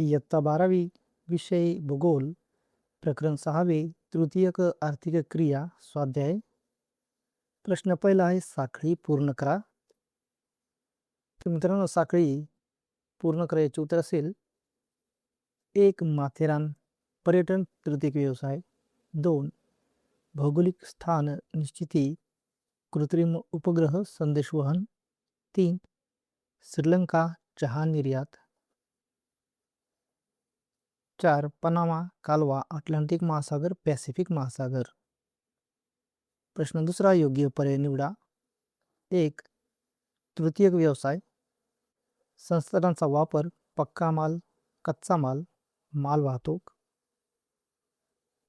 इयत्ता 12वी विषय भूगोल प्रकरण 6वे तृतीयक आर्थिक क्रिया स्वाध्याय. प्रश्न पहिला आहे साखळी पूर्ण करा. तर मित्रांनो, साखळी पूर्ण करायचे उत्तर असेल: 1. माथेरान पर्यटन तृतीयक व्यवसाय. 2. भौगोलिक स्थान निश्चिती कृत्रिम उपग्रह संदेशवहन. 3. श्रीलंका चहा निर्यात. 4. पनामा कालवा अटलांटिक महासागर पॅसिफिक महासागर. प्रश्न दुसरा योग्य पर्याय निवडा. 1. तृतीयक व्यवसाय. संसाधनांचा वापर पक्का माल कच्चा माल माल वाहतूक.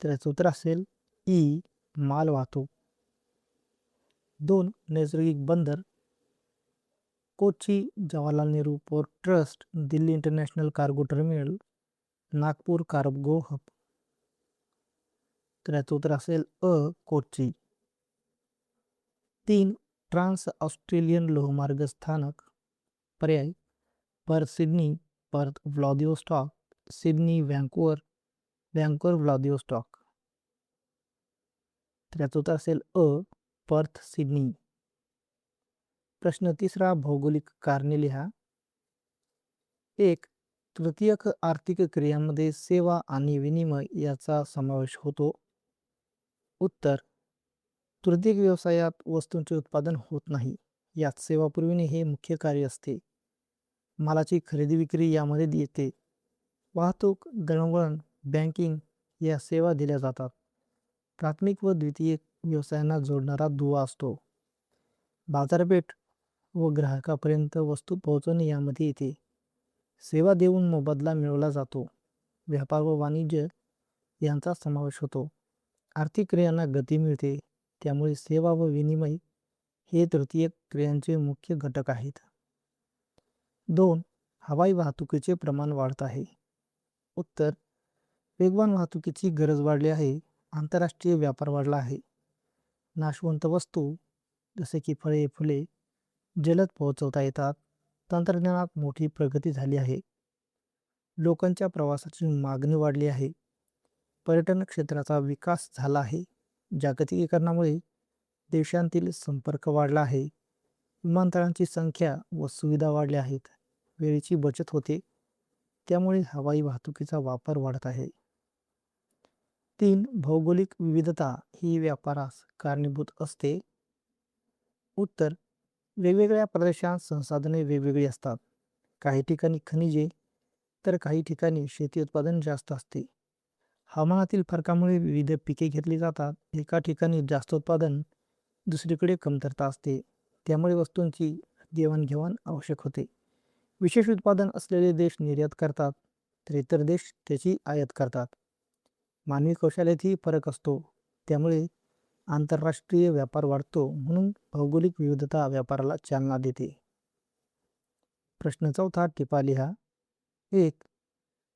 त्याचं उत्तर असेल ई माल वाहतूक. 2. नैसर्गिक बंदर Kochi Jawaharlal Nehru port trust Delhi international cargo terminal Nagpur cargo hub. तर याचं उत्तर असेल अ कोची. 3. ट्रान्स ऑस्ट्रेलियन लोहमार्ग स्थानक. पर्याय: Perth Sydney Perth Vladivostok Sydney Vancouver Vancouver Vladivostok. तर याचं उत्तर असेल अ पर्थ सिडनी. प्रश्न तिसरा भौगोलिक कारणे लिहा. 1. तृतीयक आर्थिक क्रियांमध्ये सेवा आणि विनिमय याचा समावेश होतो. उत्तर: तृतीयक व्यवसायात वस्तूंचे उत्पादन होत नाही, यात सेवा पुरविणे हे मुख्य कार्य असते. मालाची खरेदी विक्री यामध्ये येते. वाहतूक दळणवळण बँकिंग या सेवा दिल्या जातात. प्राथमिक व द्वितीयक व्यवसायांना जोडणारा दुवा असतो. बाजारपेठ व ग्राहकापर्यंत वस्तू पोहोचवणे यामध्ये येते. सेवा देऊन मोबदला मिळवला जातो. व्यापार व वाणिज्य यांचा समावेश होतो. आर्थिक क्रियांना गती मिळते, त्यामुळे सेवा व विनिमय हे तृतीयक क्रियांचे मुख्य घटक आहेत. 2. हवाई वाहतुकीचे प्रमाण वाढत आहे. उत्तर: वेगवान वाहतुकीची गरज वाढली आहे. आंतरराष्ट्रीय व्यापार वाढला आहे. नाशवंत वस्तू जसे की फळे फुले जलद पोहोचवता येतात. तंत्रज्ञानात मोठी प्रगती झाली आहे. लोकांच्या प्रवासाची मागणी वाढली आहे. पर्यटन क्षेत्राचा विकास झाला आहे. जागतिकीकरणामुळे देशांतील संपर्क वाढला आहे. विमानतळांची संख्या व सुविधा वाढल्या आहेत. वेळेची बचत होते, त्यामुळे हवाई वाहतुकीचा वापर वाढत आहे. 3. भौगोलिक विविधता ही व्यापारास कारणीभूत असते. उत्तर: वेगवेगळ्या प्रदेशात संसाधने वेगवेगळी असतात. काही ठिकाणी खनिजे तर काही ठिकाणी शेती उत्पादन जास्त असते. हवामानातील फरकामुळे विविध पिके घेतली जातात. एका ठिकाणी जास्त उत्पादन दुसरीकडे कमतरता असते, त्यामुळे वस्तूंची देवाणघेवाण आवश्यक होते. विशेष उत्पादन असलेले देश निर्यात करतात, तर इतर देश त्याची आयात करतात. मानवी कौशल्यातही फरक असतो, त्यामुळे आंतरराष्ट्रीय व्यापार वाढतो. म्हणून भौगोलिक विविधता व्यापाराला चालना देते. प्रश्न चौथा टिपा लिहा. 1.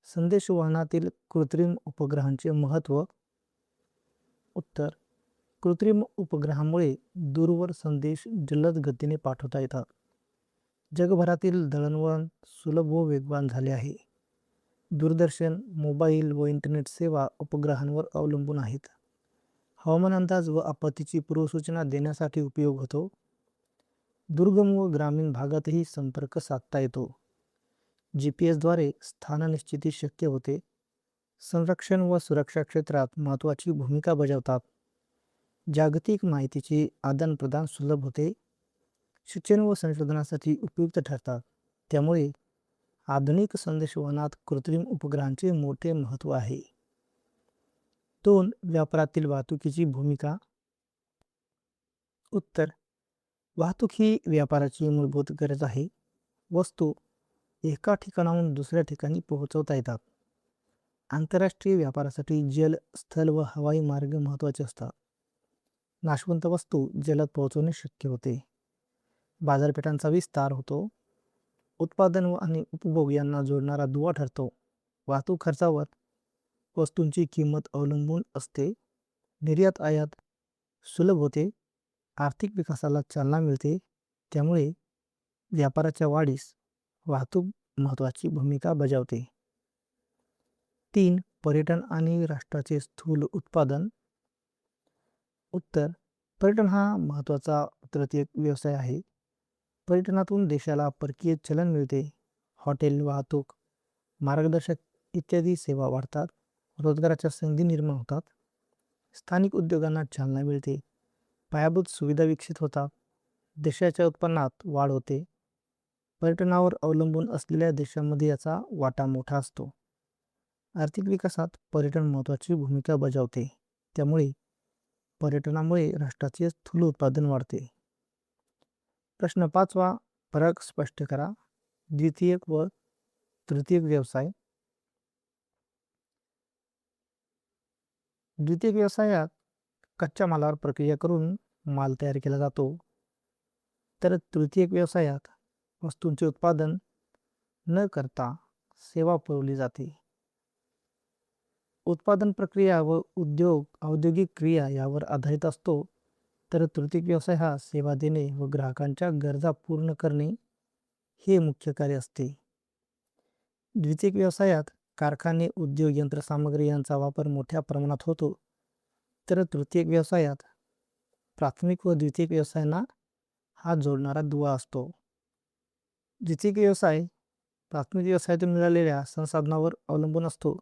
संदेशवहनातील कृत्रिम उपग्रहांचे महत्त्व. उत्तर: कृत्रिम उपग्रहामुळे दूरवर संदेश जलद गतीने पाठवता येतात. जगभरातील दळणवळण सुलभ व वेगवान झाले आहे. दूरदर्शन मोबाईल व इंटरनेट सेवा उपग्रहांवर अवलंबून आहेत. हवामान अंदाज व आपत्तीची पूर्वसूचना देण्यासाठी उपयोग होतो. दुर्गम व ग्रामीण भागातही संपर्क साधता येतो. GPS द्वारे स्थान निश्चिती शक्य होते. संरक्षण व सुरक्षा क्षेत्रात महत्त्वाची भूमिका बजावतात. जागतिक माहितीचे आदानप्रदान सुलभ होते. शिक्षण व संशोधनासाठी उपयुक्त ठरतात. त्यामुळे आधुनिक संदेशवहनात कृत्रिम उपग्रहांचे मोठे महत्त्व आहे. 2. व्यापारातील वाहतुकीची भूमिका. उत्तर: वाहतूक ही व्यापाराची मूलभूत गरज आहे. वस्तू एका ठिकाणाहून दुसऱ्या ठिकाणी पोहोचवता येतात. आंतरराष्ट्रीय व्यापारासाठी जल स्थल व हवाई मार्ग महत्त्वाचे असतात. नाशवंत वस्तू जलद पोहोचवणे शक्य होते. बाजारपेठांचा विस्तार होतो. उत्पादन आणि उपभोग यांना जोडणारा दुवा ठरतो. वाहतूक खर्चावर वस्तूंची किंमत अवलंबून असते. निर्यात आयात सुलभ होते. आर्थिक विकासाला चालना मिळते. त्यामुळे व्यापाराच्या वाढीस वाहतूक महत्त्वाची भूमिका बजावते. 3. पर्यटन आणि राष्ट्राचे स्थूल उत्पादन. उत्तर: पर्यटन हा महत्त्वाचा तृतीय व्यवसाय आहे. पर्यटनातून देशाला परकीय चलन मिळते. हॉटेल, वाहतूक, मार्गदर्शक इत्यादी सेवा वाढतात. रोजगाराच्या संधी निर्माण होतात. स्थानिक उद्योगांना चालना मिळते. पायाभूत सुविधा विकसित होतात. देशाच्या उत्पन्नात वाढ होते. पर्यटनावर अवलंबून असलेल्या देशांमध्ये याचा वाटा मोठा असतो. आर्थिक विकासात पर्यटन महत्त्वाची भूमिका बजावते. त्यामुळे पर्यटनामुळे राष्ट्राचे स्थूल उत्पादन वाढते. प्रश्न 5वा. फरक स्पष्ट करा. द्वितीयक व तृतीयक व्यवसाय. द्वितीयक व्यवसायात कच्च्या मालावर प्रक्रिया करून माल तयार केला जातो. तर तृतीयक व्यवसायात वस्तूंचे उत्पादन न करता सेवा पुरवली जाते. उत्पादन प्रक्रिया व औद्योगिक क्रिया यावर आधारित असतो. तर तृतीयक व्यवसाय हा सेवा देणे व ग्राहकांच्या गरजा पूर्ण करणे हे मुख्य कार्य असते. द्वितीयक व्यवसायात कारखाने, उद्योग, यंत्रसामग्री यांचा वापर मोठ्या प्रमाणात होतो. तर तृतीयक व्यवसायात प्राथमिक व द्वितीयक व्यवसायांना हात जोडणारा दुवा असतो. द्वितीयक व्यवसाय प्राथमिक व्यवसायातून मिळालेल्या संसाधनांवर अवलंबून असतो.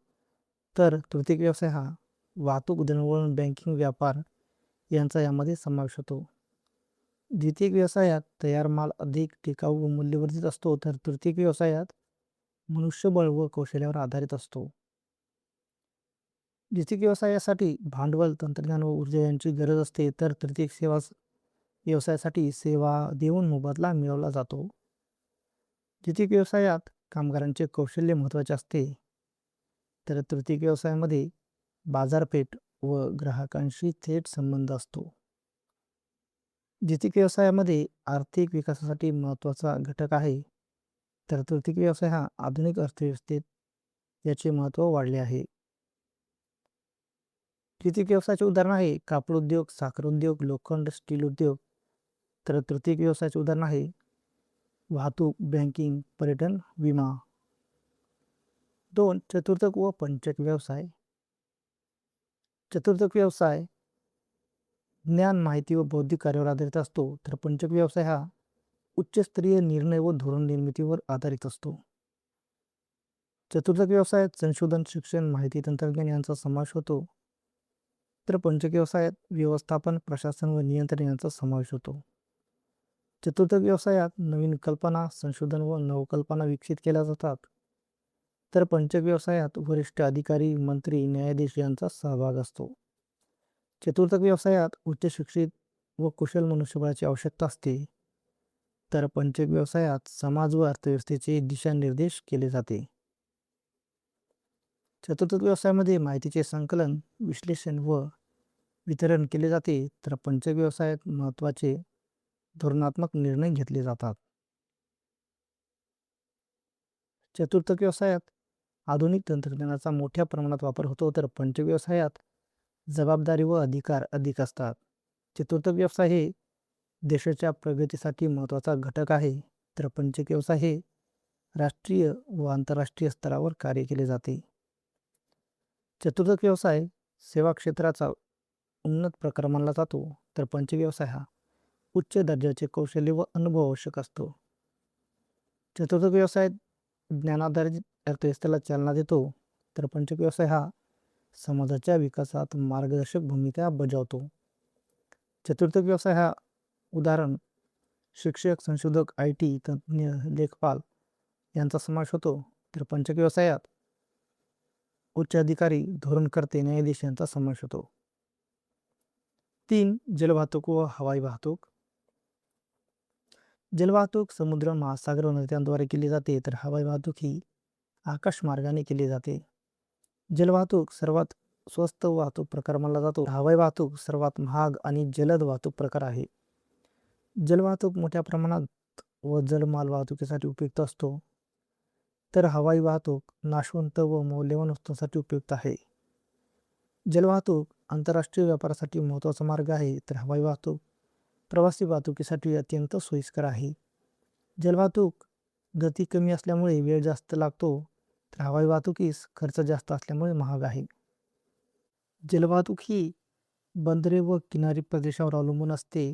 तर तृतीयक व्यवसाय हा वाहतूक, दळणवळण, बँकिंग, व्यापार यांचा यामध्ये समावेश होतो. द्वितीयक व्यवसायात तयार माल अधिक टिकाऊ व मूल्यवर्धित असतो. तर तृतीयक व्यवसायात मनुष्यबळ व कौशल्यावर आधारित असतो. द्वितीयक व्यवसायासाठी भांडवल, तंत्रज्ञान व ऊर्जा यांची गरज असते. तर तृतीयक व्यवसायासाठी सेवा देऊन मोबदला मिळवला जातो. द्वितीयक व्यवसायात कामगारांचे कौशल्य महत्त्वाचे असते. तर तृतीयक व्यवसायामध्ये बाजारपेठ व ग्राहकांशी थेट संबंध असतो. द्वितीयक व्यवसायामध्ये आर्थिक विकासासाठी महत्त्वाचा घटक आहे. तर तृतीयक व्यवसाय हा आधुनिक अर्थव्यवस्थेत याचे महत्त्व वाढले आहे. द्वितीयक व्यवसायाचे उदाहरण आहे कापड उद्योग, साखर उद्योग, लोखंड, स्टील उद्योग. तर तृतीयक व्यवसायाचे उदाहरण आहे वाहतूक, बँकिंग, पर्यटन, विमा. 2. चतुर्थक व पंचक व्यवसाय. चतुर्थक व्यवसाय ज्ञान, माहिती व बौद्धिक कार्यावर आधारित असतो. तर पंचक व्यवसाय हा उच्चस्तरीय निर्णय व धोरण निर्मितीवर आधारित असतो. चतुर्थक व्यवसायात संशोधन, शिक्षण, माहिती तंत्रज्ञान यांचा समावेश होतो. तर पंचक व्यवसायात व्यवस्थापन, प्रशासन व नियंत्रण यांचा समावेश होतो. चतुर्थक व्यवसायात नवीन कल्पना, संशोधन व नवकल्पना विकसित केल्या जातात. तर पंचक व्यवसायात वरिष्ठ अधिकारी, मंत्री, न्यायाधीश यांचा सहभाग असतो. चतुर्थक व्यवसायात उच्च शिक्षित व कुशल मनुष्यबळाची आवश्यकता असते. तर पंचक व्यवसायात समाज व अर्थव्यवस्थेचे दिशानिर्देश केले जाते. चतुर्थक व्यवसायामध्ये माहितीचे संकलन, विश्लेषण व वितरण केले जाते. तर पंचक व्यवसायात महत्त्वाचे धोरणात्मक निर्णय घेतले जातात. चतुर्थक व्यवसायात आधुनिक तंत्रज्ञानाचा मोठ्या प्रमाणात वापर होतो. तर पंचक व्यवसायात जबाबदारी व अधिकार अधिक असतात. चतुर्थक व्यवसाय हे देशाच्या प्रगतीसाठी महत्त्वाचा घटक आहे. तर पंचक व्यवसाय हे राष्ट्रीय व आंतरराष्ट्रीय स्तरावर कार्य केले जाते. चतुर्थक व्यवसाय सेवा क्षेत्राचा उन्नत प्रकार मानला जातो. तर पंचक व्यवसाय हा उच्च दर्जाचे कौशल्य व अनुभव आवश्यक असतो. चतुर्थक व्यवसाय ज्ञानाधारित अर्थव्यवस्थेला चालना देतो. तर पंचक व्यवसाय हा समाजाच्या विकासात मार्गदर्शक भूमिका बजावतो. चतुर्थक व्यवसाय हा उदाहरण शिक्षक, संशोधक, IT तज्ज्ञ, लेखपाल यांचा समावेश होतो. तर पंचक व्यवसायात उच्च अधिकारी, धोरणकर्ते, न्यायाधीश यांचा समावेश होतो. 3. जलवाहतूक व हवाई वाहतूक. जलवाहतूक समुद्र, महासागर व नद्यांद्वारे केली जाते. तर हवाई वाहतूक ही आकाशमार्गाने केली जाते. जलवाहतूक सर्वात स्वस्त वाहतूक प्रकार मानला जातो. हवाई वाहतूक सर्वात महाग आणि जलद वाहतूक प्रकार आहे. जलवाहतूक मोठ्या प्रमाणात व जलमाल वाहतुकीसाठी उपयुक्त असतो. तर हवाई वाहतूक नाशवंत व मौल्यवान वस्तूंसाठी उपयुक्त आहे. जलवाहतूक आंतरराष्ट्रीय व्यापारासाठी महत्त्वाचा मार्ग आहे. तर हवाई वाहतूक प्रवासी वाहतुकीसाठी अत्यंत सोयीस्कर आहे. जलवाहतूक गती कमी असल्यामुळे वेळ जास्त लागतो. तर हवाई वाहतुकीस खर्च जास्त असल्यामुळे महाग आहे. जलवाहतूक ही बंदरे व किनारी प्रदेशावर अवलंबून असते,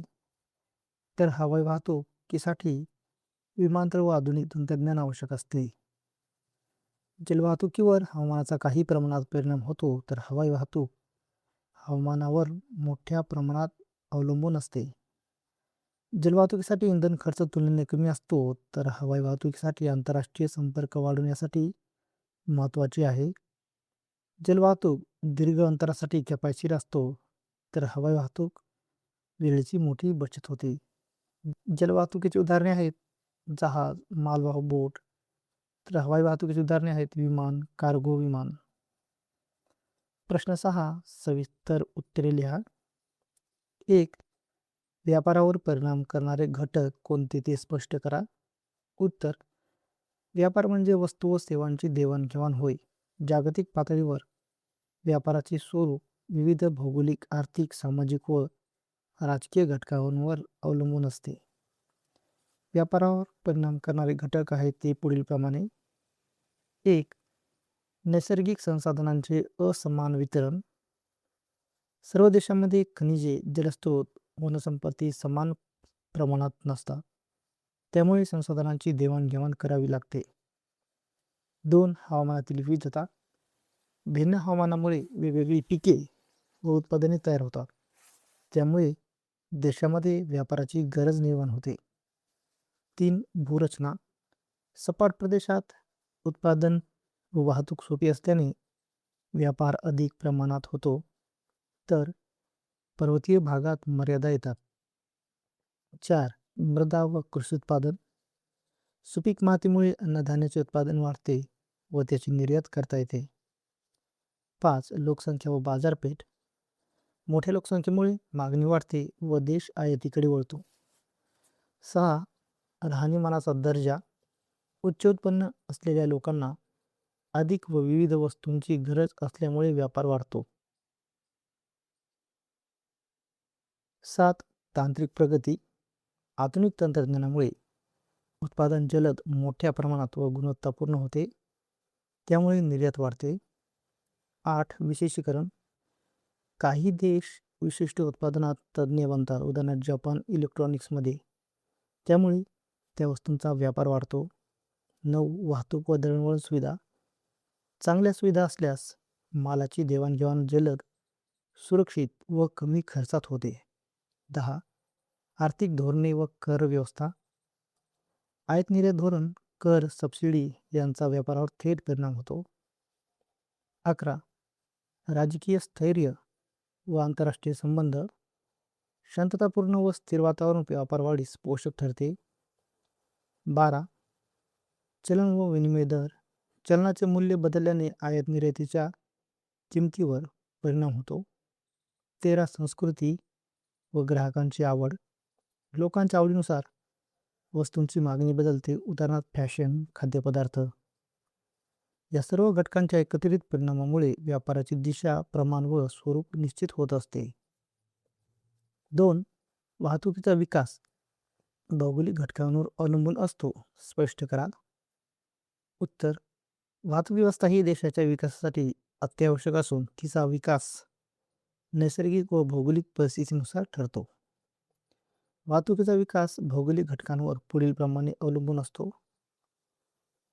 तर हवाई वाहतुकीसाठी विमानतळ व आधुनिक तंत्रज्ञान आवश्यक असते. जलवाहतुकीवर हवामानाचा काही प्रमाणात परिणाम होतो, तर हवाई वाहतूक हवामानावर मोठ्या प्रमाणात अवलंबून असते. जलवाहतुकीसाठी इंधन खर्च तुलनेने कमी असतो, तर हवाई वाहतुकीसाठी आंतरराष्ट्रीय संपर्क वाढवण्यासाठी महत्त्वाचे आहे. जलवाहतूक दीर्घ अंतरासाठी किफायतशीर असतो, तर हवाई वाहतूक वेळेची मोठी बचत होते. जलवाहतुकीची उदाहरणे आहेत जहाज, मालवाहू बोट. तर हवाई वाहतुकीची उदाहरणे आहेत विमान, कार्गो विमान. प्रश्न 6 सविस्तर उत्तरे लिहा. 1. व्यापारावर परिणाम करणारे घटक कोणते ते स्पष्ट करा. उत्तर: व्यापार म्हणजे वस्तू व सेवांची देवाणघेवाण होय. जागतिक पातळीवर व्यापाराचे स्वरूप विविध भौगोलिक, आर्थिक, सामाजिक व राजकीय घटकांवर अवलंबून असते. व्यापारावर परिणाम करणारे घटक आहेत ते पुढीलप्रमाणे. 1. नैसर्गिक संसाधनांचे असमान वितरण. सर्व देशांमध्ये खनिजे, जलस्रोत, वनसंपत्ती समान प्रमाणात नसतात. त्यामुळे संसाधनांची देवाणघेवाण करावी लागते. 2. हवामानातील विविधता. भिन्न हवामानामुळे वेगवेगळी पिके व उत्पादने तयार होतात. त्यामुळे देशामध्ये व्यापाराची गरज निर्माण होते. 3. भूरचना. सपाट प्रदेशात उत्पादन व वाहतूक सोपी असल्याने व्यापार अधिक प्रमाणात होतो, तर पर्वतीय भागात मर्यादा येतात. 4. मृदा व कृषी उत्पादन. सुपीक मातीमुळे अन्नधान्याचे उत्पादन वाढते व त्याची निर्यात करता येते. 5. लोकसंख्या व बाजारपेठ. मोठ्या लोकसंख्येमुळे मागणी वाढते व देश आयातीकडे वळतो. 6. राहणीमानाचा दर्जा. उच्च उत्पन्न असलेल्या लोकांना अधिक व विविध वस्तूंची गरज असल्यामुळे व्यापार वाढतो. 7. तांत्रिक प्रगती. आधुनिक तंत्रज्ञानामुळे उत्पादन जलद, मोठ्या प्रमाणात व गुणवत्तापूर्ण होते. त्यामुळे निर्यात वाढते. 8. विशेषीकरण. काही देश विशिष्ट उत्पादनात तज्ज्ञ बनतात, उदाहरणार्थ जपान इलेक्ट्रॉनिक्समध्ये. त्यामुळे त्या वस्तूंचा व्यापार वाढतो. 9. वाहतूक व दळणवळण सुविधा. चांगल्या सुविधा असल्यास मालाची देवाणघेवाण जलद, सुरक्षित व कमी खर्चात होते. 10. आर्थिक धोरणे व कर व्यवस्था. आयात निर्यात धोरण, कर, सबसिडी यांचा व्यापारावर थेट परिणाम होतो. 11. राजकीय स्थैर्य व आंतरराष्ट्रीय संबंध. शांततापूर्ण व स्थिर वातावरण व्यापार वाढीस पोषक ठरते. 12. चलन व विनिमय दर. चलनाचे मूल्य बदलल्याने आयात निर्यातीच्या किमतीवर परिणाम होतो. 13. संस्कृती व ग्राहकांची आवड. लोकांच्या आवडीनुसार वस्तूंची मागणी बदलते, उदाहरणार्थ फॅशन, खाद्यपदार्थ. या सर्व घटकांच्या एकत्रित परिणामामुळे व्यापाराची दिशा, प्रमाण व स्वरूप निश्चित होत असते. 2. वाहतुकीचा विकास भौगोलिक घटकांवर अवलंबून असतो. स्पष्ट करा. उत्तर: वाहतूक व्यवस्था ही देशाच्या विकासासाठी अत्यावश्यक असून तिचा विकास नैसर्गिक व भौगोलिक परिस्थितीनुसार ठरतो. वाहतुकीचा विकास भौगोलिक घटकांवर पुढीलप्रमाणे अवलंबून असतो.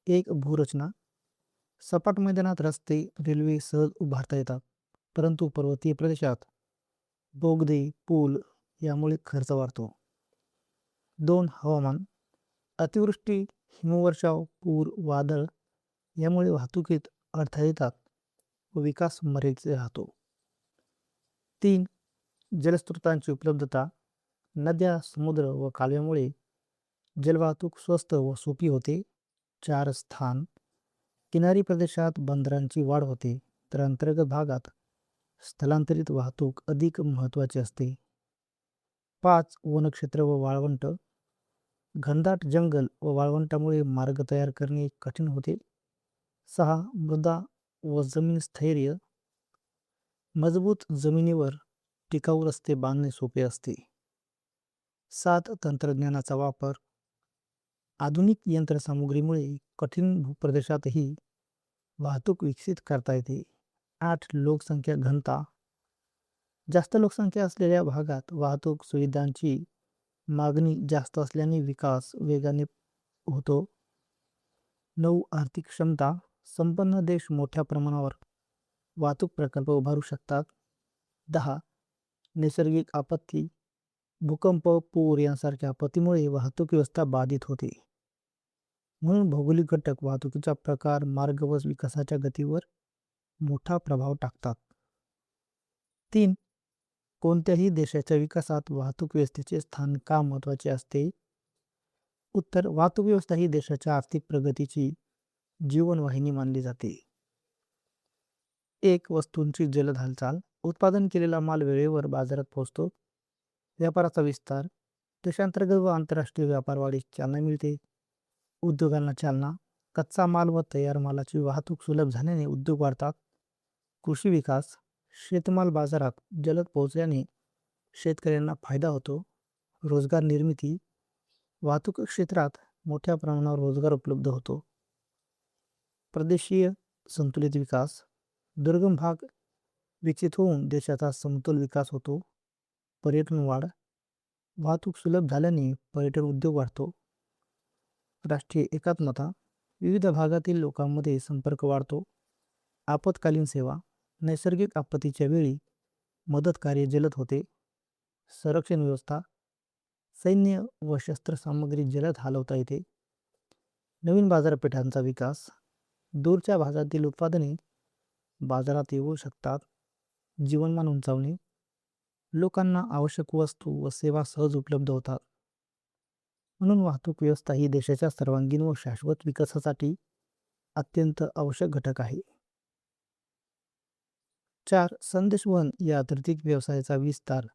1. भूरचना. सपाट मैदानात रस्ते, रेल्वे सहज उभारता येतात, परंतु पर्वतीय प्रदेशात बोगदे, पूल यामुळे खर्च वाढतो. 2. हवामान. अतिवृष्टी, हिमवर्षाव, पूर, वादळ यामुळे वाहतुकीत अडथळे येतात व विकास मर्यादित राहतो. 3. जलस्रोतांची उपलब्धता. नद्या, समुद्र व कालव्यामुळे जलवाहतूक स्वस्त व सोपी होते. 4. स्थान. किनारी प्रदेशात बंदरांची वाढ होते, तर अंतर्गत भागात स्थलांतरित वाहतूक अधिक महत्त्वाची असते. 5. वनक्षेत्र व वाळवंट. घनदाट जंगल व वाळवंटामुळे मार्ग तयार करणे कठीण होते. 6. मृदा व जमीन स्थैर्य. मजबूत जमिनीवर टिकाऊ रस्ते बांधणे सोपे असते. 7. तंत्रज्ञानाचा वापर. आधुनिक यंत्रसामुग्रीमुळे कठीण भूप्रदेशातही वाहतूक विकसित करता येते. 8. लोकसंख्या घनता. जास्त लोकसंख्या असलेल्या भागात वाहतूक सुविधांची मागणी जास्त असल्याने विकास वेगाने होतो. 9. आर्थिक क्षमता. संपन्न देश मोठ्या प्रमाणावर वाहतूक प्रकल्प उभारू शकतात. 10. नैसर्गिक आपत्ती. भूकंप, पूर यांसारख्या आपत्तीमुळे वाहतूक व्यवस्था बाधित होते. म्हणून भौगोलिक घटक वाहतुकीचा प्रकार, मार्ग व विकासाच्या गतीवर मोठा प्रभाव टाकतात. 3. कोणत्याही देशाच्या विकासात वाहतूक व्यवस्थेचे स्थान का महत्त्वाचे असते? उत्तर: वाहतूक व्यवस्था ही देशाच्या आर्थिक प्रगतीची जीवनवाहिनी मानली जाते. 1. वस्तूंची जलद हालचाल. उत्पादन केलेला माल वेळेवर बाजारात पोहोचतो. व्यापाराचा विस्तार. देशांतर्गत व आंतरराष्ट्रीय व्यापार वाढीस चालना मिळते. उद्योगांना चालना. कच्चा माल व तयार मालाची वाहतूक सुलभ झाल्याने उद्योग वाढतात. कृषी विकास. शेतमाल बाजारात जलद पोहोचल्याने शेतकऱ्यांना फायदा होतो. रोजगार निर्मिती. वाहतूक क्षेत्रात मोठ्या प्रमाणावर रोजगार उपलब्ध होतो. प्रदेशीय संतुलित विकास. दुर्गम भाग विकसित होऊन देशाचा समतोल विकास होतो. पर्यटन वाढ. वाहतूक सुलभ झाल्याने पर्यटन उद्योग वाढतो. राष्ट्रीय एकात्मता. विविध भागातील लोकांमध्ये संपर्क वाढतो. आपत्कालीन सेवा. नैसर्गिक आपत्तीच्या वेळी मदत कार्य जलद होते. संरक्षण व्यवस्था. सैन्य व शस्त्रसामग्री जलद हलवता येते. नवीन बाजारपेठांचा विकास. दूरच्या भागातील उत्पादने बाजारात येऊ शकतात. जीवनमान उंचावणे. लोकांना आवश्यक वस्तू व सेवा सहज उपलब्ध होतात. म्हणून वाहतूक व्यवस्था ही देशाच्या सर्वांगीण व शाश्वत विकासासाठी अत्यंत आवश्यक घटक आहे. 4. संदेशवहन या आर्थिक व्यवसायाचा विस्तार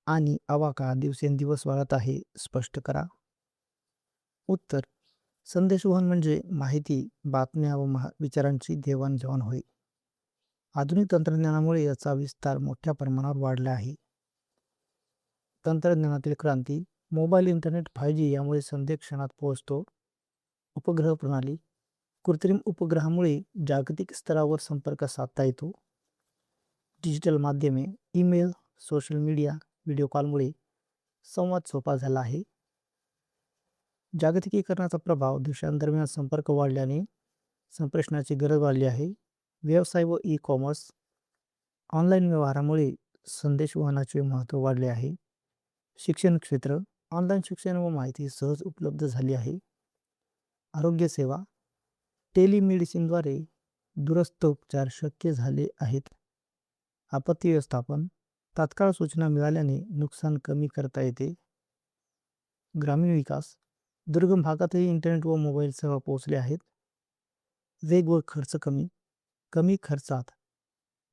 आणि आवाका दिवसेंदिवस वाढत आहे, स्पष्ट करा. उत्तर: संदेशवहन म्हणजे माहिती, बातम्या व विचारांची देवाणघेवाण होय. आधुनिक तंत्रज्ञानामुळे याचा विस्तार मोठ्या प्रमाणावर वाढला आहे. तंत्रज्ञानातील क्रांती. मोबाईल, इंटरनेट, 5G यामुळे संदेश क्षणात पोहोचतो. उपग्रह प्रणाली. कृत्रिम उपग्रहामुळे जागतिक स्तरावर संपर्क साधता येतो. डिजिटल माध्यमे. ईमेल, सोशल मीडिया, व्हिडिओ कॉलमुळे संवाद सोपा झाला आहे. जागतिकीकरणाचा प्रभाव. देशांदरम्यान संपर्क वाढल्याने संप्रेषणाची गरज वाढली आहे. व्यवसाय व ई-कॉमर्स. ऑनलाईन व्यवहारामुळे संदेशवहनाचे महत्त्व वाढले आहे. शिक्षण क्षेत्र. ऑनलाईन शिक्षण व माहिती सहज उपलब्ध झाली आहे. आरोग्य सेवा. टेलिमेडिसिनद्वारे दूरस्थ उपचार शक्य झाले आहेत. आपत्ती व्यवस्थापन. तात्काळ सूचना मिळाल्याने नुकसान कमी करता येते. ग्रामीण विकास. दुर्गम भागातही इंटरनेट व मोबाईल सेवा पोहोचले आहेत. वेग व खर्च कमी. कमी खर्चात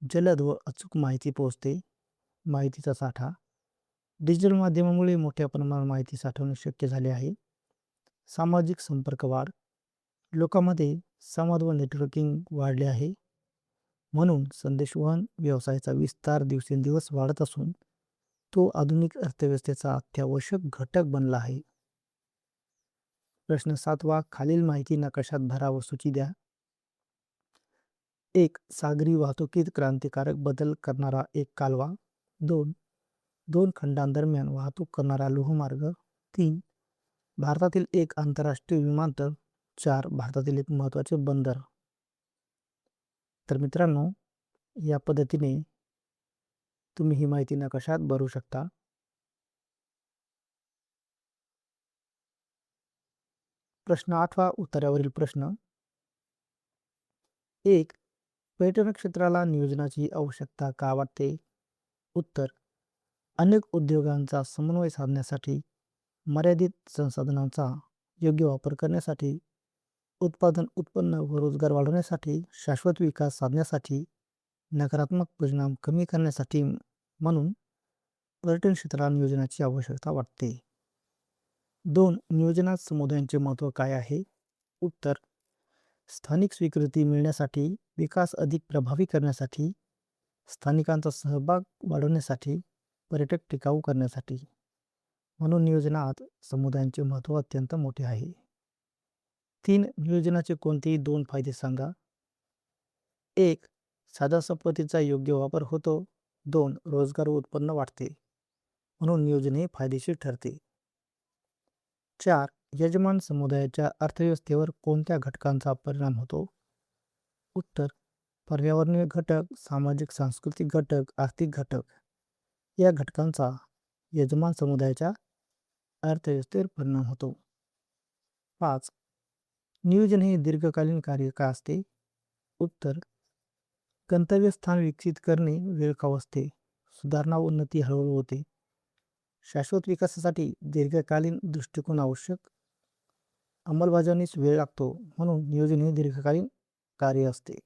जलद व अचूक माहिती पोहोचते. माहितीचा साठा. डिजिटल माध्यमामुळे मोठ्या प्रमाणात माहिती साठवणे शक्य झाले आहे. सामाजिक संपर्क वाढ. लोकांमध्ये संवाद व नेटवर्किंग वाढले आहे. म्हणून संदेशवहन व्यवसायाचा विस्तार दिवसेंदिवस वाढत असून तो आधुनिक अर्थव्यवस्थेचा अत्यावश्यक घटक बनला आहे. प्रश्न 7वा. खालील माहिती नकाशात भरा व सूची द्या. 1. सागरी वाहतुकीत क्रांतिकारक बदल करणारा एक कालवा. 2. दोन खंडांदरम्यान वाहतूक करणारा लोहमार्ग. 3. भारतातील एक आंतरराष्ट्रीय विमानतळ. 4. भारतातील एक महत्त्वाचे बंदर. तर मित्रांनो, या पद्धतीने तुम्ही ही माहिती नकाशात भरू शकता. प्रश्न 8वा. उत्तरावरील प्रश्न. 1. पर्यटन क्षेत्राला नियोजनाची आवश्यकता का वाटते? उत्तर: अनेक उद्योगांचा समन्वय साधण्यासाठी, मर्यादित संसाधनांचा योग्य वापर करण्यासाठी, उत्पादन, उत्पन्न व रोजगार वाढवण्यासाठी, शाश्वत विकास साधण्यासाठी, नकारात्मक परिणाम कमी करण्यासाठी, म्हणून पर्यटन क्षेत्राला नियोजनाची आवश्यकता वाटते. 2. नियोजनात समुदायांचे महत्त्व काय आहे? उत्तर: स्थानिक स्वीकृती मिळण्यासाठी, विकास अधिक प्रभावी करण्यासाठी, स्थानिकांचा सहभाग वाढवण्यासाठी, पर्यटक टिकाऊ करण्यासाठी. म्हणून नियोजनात समुदायांचे महत्त्व अत्यंत मोठे आहे. 3. नियोजनाचे कोणतेही 2 फायदे सांगा. 1. साधन संपत्तीचा योग्य वापर होतो. 2. रोजगार व उत्पन्न वाढते, म्हणून नियोजन हे फायदेशीर ठरते. 4. यजमान समुदायाच्या अर्थव्यवस्थेवर कोणत्या घटकांचा परिणाम होतो? उत्तर: पर्यावरणीय घटक, सामाजिक सांस्कृतिक घटक, आर्थिक घटक या घटकांचा यजमान समुदायाच्या अर्थव्यवस्थेवर परिणाम होतो. 5. नियोजन हे दीर्घकालीन कार्य का असते? उत्तर: गंतव्यस्थान विकसित करणे वेळखाऊ असते. सुधारणा व उन्नती हळूहळू होते. शाश्वत विकासासाठी दीर्घकालीन दृष्टिकोन आवश्यक. अंमलबजावणीस वेळ लागतो, म्हणून नियोजन हे दीर्घकालीन कार्य असते.